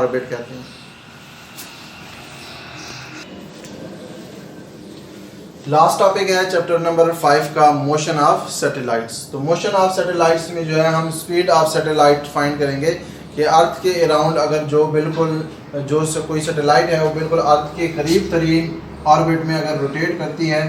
Orbit कहते हैं। Last topic है चैप्टर नंबर 5 का मोशन ऑफ सैटेलाइट्स। तो मोशन ऑफ सैटेलाइट्स में जो है हम स्पीड ऑफ सैटेलाइट फाइंड करेंगे कि अर्थ के अराउंड अगर कोई सैटेलाइट है वो बिल्कुल अर्थ के करीब तरीन ऑर्बिट में अगर रोटेट करती है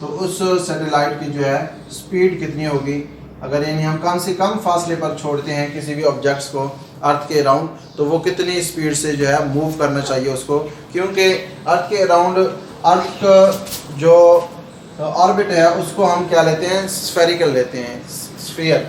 तो उस सैटेलाइट की जो है स्पीड कितनी होगी। अगर यानी हम कम से कम फासले पर छोड़ते हैं किसी भी ऑब्जेक्ट्स को अर्थ के अराउंड तो वो कितनी स्पीड से जो है मूव करना चाहिए उसको, क्योंकि अर्थ के अराउंड अर्थ का जो ऑर्बिट है उसको हम क्या लेते हैं, स्फेरिकल लेते हैं, स्फीयर।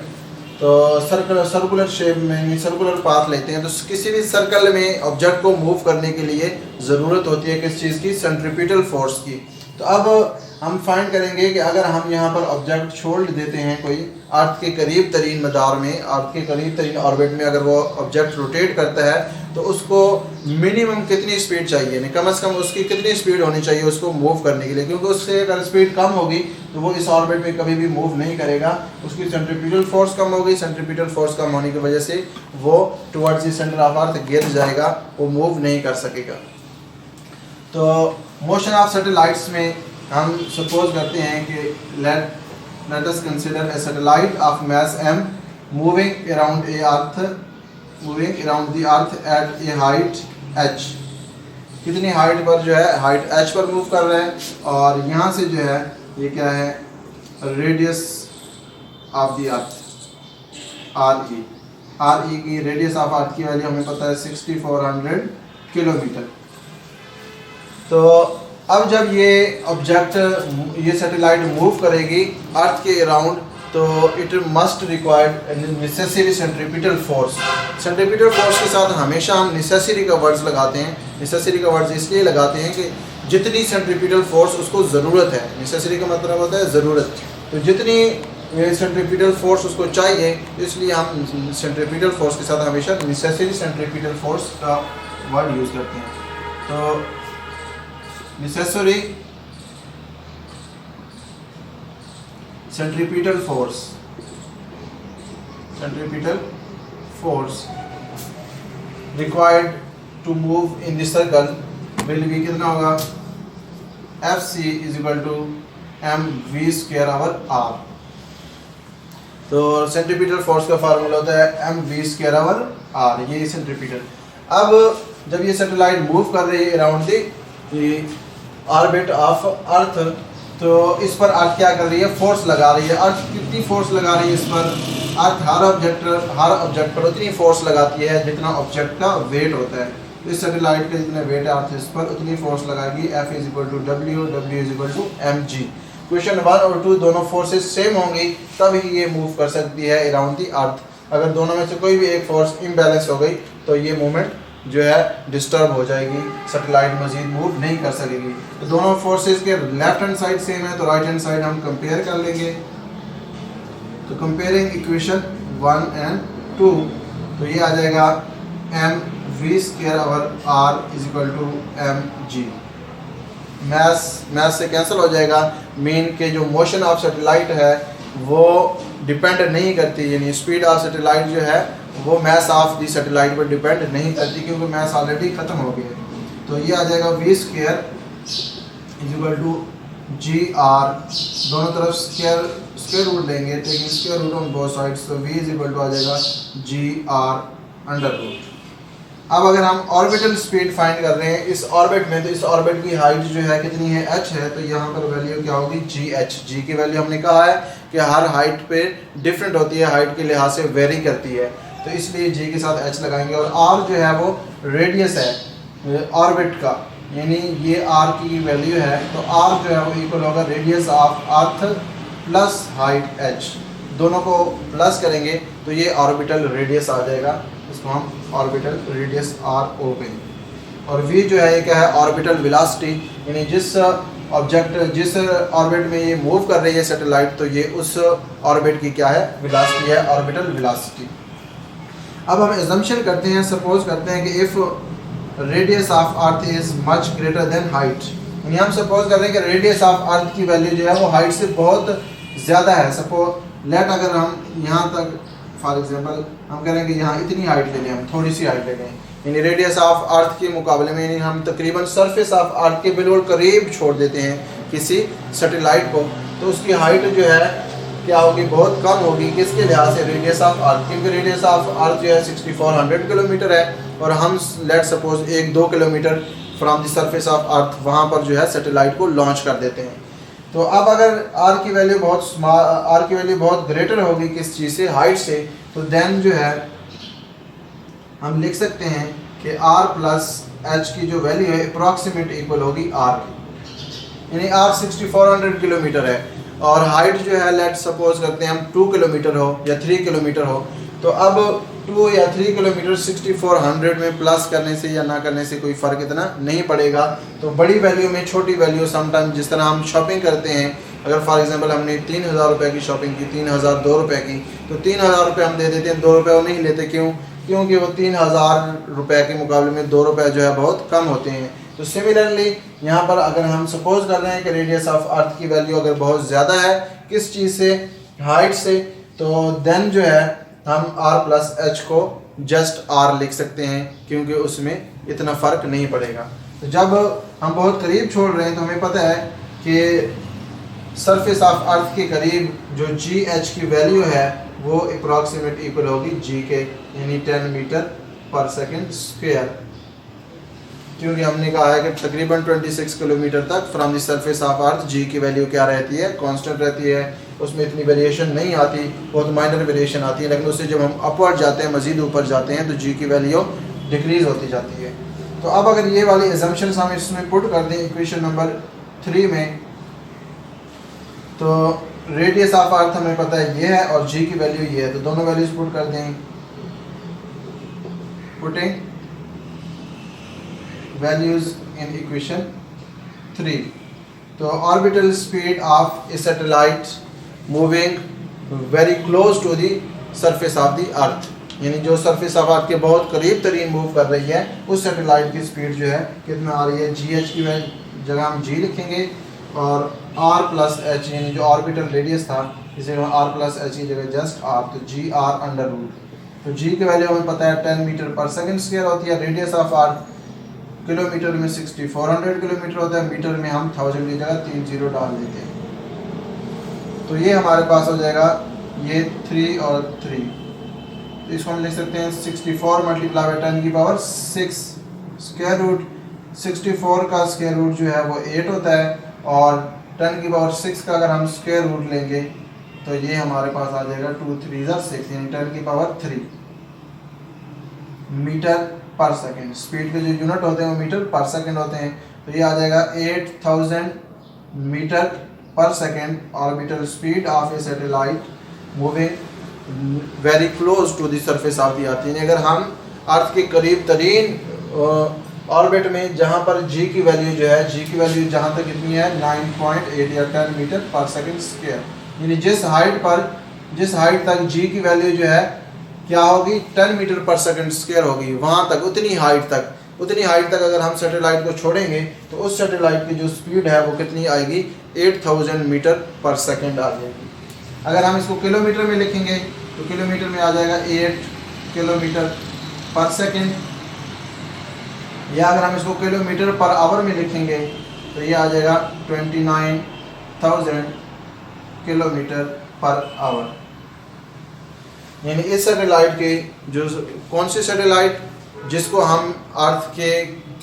तो सर्कुलर शेप में सर्कुलर पाथ लेते हैं। तो किसी भी सर्कल में ऑब्जेक्ट को मूव करने के लिए ज़रूरत होती है किस चीज़ की, सेंट्रीपिटल फोर्स की। तो अब हम फाइंड करेंगे कि अगर हम यहाँ पर ऑब्जेक्ट छोड़ देते हैं कोई अर्थ के करीब तरीन मदार में, अर्थ के करीब तरीन ऑर्बिट में अगर वो ऑब्जेक्ट रोटेट करता है तो उसको मिनिमम कितनी स्पीड चाहिए, नहीं कम से कम उसकी कितनी स्पीड होनी चाहिए उसको मूव करने के लिए, क्योंकि उससे अगर स्पीड कम होगी तो वो इस ऑर्बिट में कभी भी मूव नहीं करेगा। उसकी सेंट्रीपिटल फोर्स कम होगी, सेंट्रीपिटल फोर्स कम होने की वजह से वो towards the centre of earth गिर जाएगा, वो मूव नहीं कर सकेगा। तो मोशन ऑफ सैटेलाइट्स में हम सपोज करते हैं कि let us consider a satellite of mass m moving around the earth at A height h। कितनी हाइट पर जो है, हाइट h पर मूव कर रहे हैं और यहाँ से जो है ये क्या है, radius of the earth re की रेडियस ऑफ अर्थ की वैल्यू हमें पता है 6400 किलोमीटर। तो अब जब ये ऑब्जेक्ट ये सैटेलाइट मूव करेगी अर्थ के अराउंड तो it must required necessary centripetal force. Centripetal force के साथ हमेशा हम नेसेसरी का वर्ड्स लगाते हैं। नेसेसरी का वर्ड्स इसलिए लगाते हैं कि जितनी सेंट्रीपिटल फोर्स उसको ज़रूरत है, नेसेसरी का मतलब होता है ज़रूरत, तो जितनी सेंट्रीपिटल फोर्स उसको चाहिए इसलिए हम सेंट्रीपिटल फोर्स के साथ हमेशा नेसेसरी सेंट्रीपिटल फोर्स का वर्ड यूज़ करते हैं। तो necessary centripetal force required to move in the circle will be कितना होगा, Fc is equal to mv square over r। तो सेंट्रीपिटल फोर्स का फार्मूला होता है mv square over r, ये सेंट्रीपिटल। अब जब ये सैटेलाइट मूव कर रही है around the orbit of earth तो इस पर अर्थ क्या कर रही है, फोर्स लगा रही है। अर्थ कितनी फोर्स लगा रही है इस पर, अर्थ हर ऑब्जेक्ट पर उतनी फोर्स लगाती है जितना ऑब्जेक्ट का वेट होता है। तो इस सैटेलाइट का जितना वेट है अर्थ इस पर उतनी फोर्स लगाएगी। F is equal to W, W is equal to mg। Question 1 और 2 दोनों फोर्सेस सेम होंगी तब ही ये मूव कर सकती है अराउंड दी अर्थ। अगर दोनों में से कोई भी एक फोर्स इम्बैलेंस हो गई तो ये मूवमेंट जो है डिस्टर्ब हो जाएगी, सैटेलाइट मजीद मूव नहीं कर सकेगी। तो दोनों फोर्सेस के लेफ्ट हैंड साइड सेम है तो राइट हैंड साइड हम कंपेयर कर लेंगे। तो कंपेयरिंग इक्वेशन 1 एंड 2 तो ये आ जाएगा mv square over r is equal to mg। Math से कैंसिल हो जाएगा। मीन के जो मोशन ऑफ सैटेलाइट है वो डिपेंड नहीं करती, यानी स्पीड ऑफ सैटेलाइट जो है वो मैस ऑफ दी सैटेलाइट पर डिपेंड नहीं करती क्योंकि मैस ऑलरेडी ख़त्म हो गया। तो ये आ जाएगा v square is equal to g r, दोनों तरफ स्क्वायर रूट लेंगे तो square root on both sides, तो v इज इक्वल टू आ जाएगा जी आर अंडर रूट। अब अगर हम ऑर्बिटल स्पीड फाइंड कर रहे हैं इस ऑर्बिट में, तो इस ऑर्बिट की हाइट जो है कितनी है, h है, तो यहाँ पर वैल्यू क्या होगी, g की वैल्यू हमने कहा है कि हर हाइट पे डिफरेंट होती है, हाइट के लिहाज से वेरी करती है, तो इसलिए g के साथ h लगाएंगे। और r जो है वो रेडियस है ऑर्बिट का, यानी ये r की वैल्यू है, तो r जो है वो इक्वल होगा radius of earth plus height h, दोनों को प्लस करेंगे तो ये ऑर्बिटल रेडियस आ जाएगा, इसको हम ऑर्बिटल रेडियस r ओ कहेंगे। और v जो है ये क्या है, ऑर्बिटल वेलोसिटी, यानी जिस ऑर्बिट में ये मूव कर रही है सैटेलाइट तो ये उस ऑर्बिट की क्या है, वेलोसिटी है, ऑर्बिटल वेलोसिटी। अब हम एजम्पशन करते हैं, सपोज करते हैं कि if radius of earth is much greater than height, यानी हम सपोज कर रहे हैं कि रेडियस ऑफ अर्थ की वैल्यू जो है वो हाइट से बहुत ज़्यादा है। सपोज लेट अगर हम यहाँ तक फॉर एग्जांपल हम कह रहे हैं कि यहाँ इतनी हाइट ले लें, हम थोड़ी सी हाइट ले लें, यानी रेडियस ऑफ अर्थ के मुकाबले में, यानी हम तकरीबन सरफेस ऑफ अर्थ के बिल्कुल करीब छोड़ देते हैं किसी सैटेलाइट को, तो उसकी हाइट जो है क्या होगी, बहुत कम होगी। किसके लिहाज से, रेडियस ऑफ अर्थ, क्योंकि रेडियस ऑफ अर्थ जो है 6400 किलोमीटर है और हम let suppose 1-2 kilometre from the surface of अर्थ वहाँ पर जो है सैटेलाइट को लॉन्च कर देते हैं। तो अब अगर आर की वैल्यू बहुत ग्रेटर होगी किस चीज़ से, हाइट से, तो देन जो है हम लिख सकते हैं कि आर प्लस एच की जो वैल्यू है अप्रॉक्सीमेट इक्वल होगी आर की, यानी आर 6400 किलोमीटर है और हाइट जो है लेट सपोज करते हैं हम 2 किलोमीटर हो या 3 किलोमीटर हो, तो अब 2 या 3 किलोमीटर 6400 में प्लस करने से या ना करने से कोई फ़र्क इतना नहीं पड़ेगा। तो बड़ी वैल्यू में छोटी वैल्यू समटाइम, जिस तरह हम शॉपिंग करते हैं, अगर फॉर एग्जांपल हमने 3000 रुपये की शॉपिंग की, 3002 रुपये की, तो 3000 रुपये हम दे देते हैं, 2 रुपये वो नहीं लेते। क्यों? क्योंकि वो 3000 रुपये के मुकाबले में 2 रुपये जो है बहुत कम होते हैं। तो सिमिलरली यहाँ पर अगर हम सपोज कर रहे हैं कि रेडियस ऑफ अर्थ की वैल्यू अगर बहुत ज़्यादा है किस चीज़ से, हाइट से, तो देन जो है हम r प्लस एच को जस्ट r लिख सकते हैं, क्योंकि उसमें इतना फ़र्क नहीं पड़ेगा। तो जब हम बहुत करीब छोड़ रहे हैं तो हमें पता है कि सरफेस ऑफ अर्थ के करीब जो जी एच की वैल्यू है वो अप्रॉक्सीमेट इक्वल होगी जी के, यानी 10 मीटर पर सेकेंड स्क्वायर, क्योंकि हमने कहा है कि तकरीबन 26 किलोमीटर तक from the surface of earth g की वैल्यू क्या रहती है, कांस्टेंट रहती है, उसमें इतनी वेरिएशन नहीं आती, बहुत माइनर वेरिएशन आती है। लेकिन उससे जब हम अपवर्ड जाते हैं, मज़ीद ऊपर जाते हैं, तो जी की वैल्यू डिक्रीज़ होती जाती है। तो अब अगर ये वाली एजम्पशंस हम इसमें पुट कर दें इक्वेशन नंबर 3 में, तो रेडियस ऑफ अर्थ हमें पता है ये है और जी की वैल्यू ये है, तो दोनों वैल्यूज पुट कर दें। पुटिंग वैल्यूज इन इक्वेशन 3, तो orbital speed of a satellite moving very close to the surface of the earth, यानी जो सरफेस ऑफ अर्थ के बहुत करीब तरीन मूव कर रही है उस सैटेलाइट की स्पीड जो है कितना आ रही है, जी एच की जगह हम जी लिखेंगे और आर प्लस एच, यानी जो ऑर्बिटल रेडियस था इसे हम आर प्लस एच की जगह जस्ट आर, तो जी आर अंडर रूट। तो जी की वैल्यू हमें पता है 10 मीटर पर सेकेंड स्क्वायर होती है, रेडियस ऑफ अर्थ किलोमीटर में 6400 किलोमीटर होता है, मीटर में हम 1000 की जगह 3 जीरो डाल देते हैं। तो ये हमारे पास हो जाएगा ये 3 और 3, तो इसको हम लिख सकते हैं 64 मल्टीप्लाई बाई 10 की पावर 6 स्क्वायर रूट, 64 का स्क्वायर रूट जो है वो 8 होता है और 10 की पावर 6 का अगर हम स्क्वायर रूट लेंगे तो ये हमारे पास आ जाएगा 2 3 6, यानी 10 की power 3 metre per second. Speed के जो यूनिट होते हैं वो मीटर पर सेकेंड होते हैं, तो ये आ जाएगा 8000 metre per second orbital speed of a satellite moving very close to the surface of the earth, यानी अगर हम अर्थ के करीब तरीन ऑर्बिट में जहाँ पर जी की वैल्यू जो है, जी की वैल्यू जहाँ तक कितनी है 9.8 या 10 मीटर पर सेकेंड स्क्वायर, यानी जिस हाइट तक जी की वैल्यू जो है क्या होगी 10 मीटर पर सेकेंड स्क्वायर होगी, वहाँ तक उतनी हाइट तक अगर हम सैटेलाइट को छोड़ेंगे तो उस सैटेलाइट की जो स्पीड है वो कितनी आएगी 8000 मीटर पर सेकेंड आ जाएगी। अगर हम इसको किलोमीटर में लिखेंगे तो किलोमीटर में आ जाएगा 8 किलोमीटर पर सेकेंड, या अगर हम इसको किलोमीटर पर आवर में लिखेंगे तो ये आ जाएगा 29000 किलोमीटर पर आवर। यानी इस सैटेलाइट के जो कौन से सैटेलाइट जिसको हम अर्थ के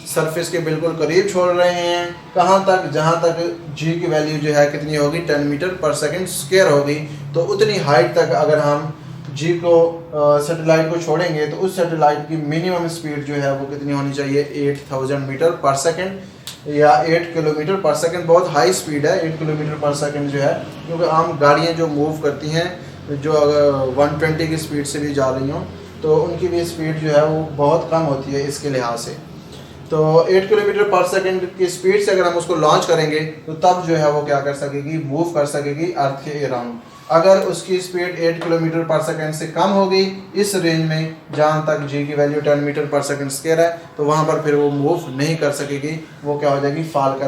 सरफेस के बिल्कुल करीब छोड़ रहे हैं, कहाँ तक, जहाँ तक जी की वैल्यू जो है कितनी होगी 10 मीटर पर सेकेंड स्क्वायर होगी, तो उतनी हाइट तक अगर हम जी को सैटेलाइट को छोड़ेंगे तो उस सैटेलाइट की मिनिमम स्पीड जो है वो कितनी होनी चाहिए 8000 मीटर पर सेकेंड या 8 किलोमीटर पर सेकेंड। बहुत हाई स्पीड है 8 किलोमीटर पर सेकेंड जो है, क्योंकि आम गाड़ियाँ जो मूव करती हैं जो अगर 120 की स्पीड से भी जा रही हों तो उनकी भी स्पीड जो है वो बहुत कम होती है इसके लिहाज से। तो 8 किलोमीटर पर सेकेंड की स्पीड से अगर हम उसको लॉन्च करेंगे तो तब जो है वो क्या कर सकेगी, मूव कर सकेगी अर्थ के अराउंड। अगर उसकी स्पीड 8 किलोमीटर पर सेकेंड से कम होगी इस रेंज में जहाँ तक जी की value 10 metre per second square है, तो वहाँ पर फिर वो मूव नहीं कर सकेगी, वो क्या हो जाएगी, फॉल कर